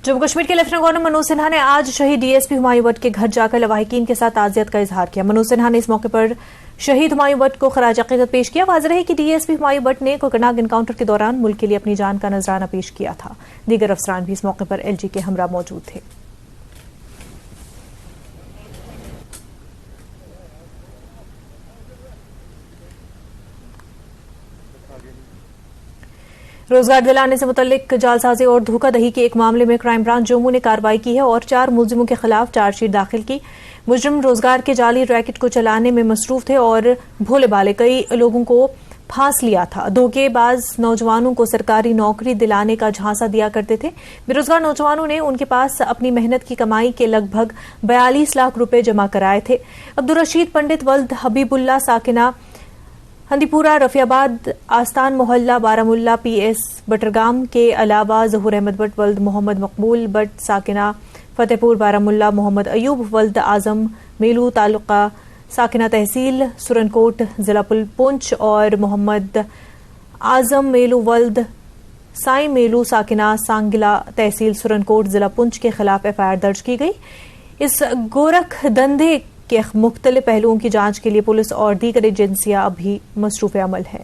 जम्मू कश्मीर के lieutenant governor Manoj Sinha ने आज शहीद डीएसपी हुमायूं भट्ट के घर जाकर लवाहिकीन के साथ ताज़ियत का इजहार किया। मनोज सिन्हा ने इस मौके पर शहीद हुमायूं भट्ट को खराज अकीदत पेश किया। वाज़ेह है कि डीएसपी हुमायूं भट्ट ने कोकरनाग एनकाउंटर के दौरान मुल्क के लिए अपनी जान का नजराना पेश किया था। दीगर अफसरान भी इस मौके पर एलजी के हमरा मौजूद थे। रोजगार दिलाने से मुतल्लिक जालसाजी और धोखाधड़ी के एक मामले में क्राइम ब्रांच जम्मू ने कार्रवाई की है और 4 मुलजिमों के खिलाफ चार्जशीट दाखिल की। मुजरिम रोजगार के जाली रैकेट को चलाने में मसरूफ थे और भोले भाले कई लोगों को फांस लिया था। धोखेबाज नौजवानों को सरकारी नौकरी दिलाने का झांसा दिया करते थे। बेरोजगार नौजवानों ने उनके पास अपनी मेहनत की कमाई के लगभग 42 लाख रुपए जमा कराए थे। अब्दुल रशीद पंडित वल्द हबीबुल्ला साकिना हंदीपुरा रफियाबाद आस्तान मोहल्ला बारामुल्ला पीएस बटरगाम के अलावा जहूर अहमद भट्ट वल्द मोहम्मद मकबूल भट्ट साकिना फतेहपुर बारामुल्ला मोहम्मद अयूब वल्द आजम मेलू तालुका साकिना तहसील सुरनकोट जिला पुंछ और मोहम्मद आजम मेलू वल्द साई मेलू साकिना सांगिला तहसील सुरनकोट जिला पुंछ के खिलाफ एफआईआर दर्ज की गई। इस गोरख धंधे के मुख्तलिफ पहलुओं की जांच के लिए पुलिस और दीगर एजेंसियां अभी मसरूफ अमल है।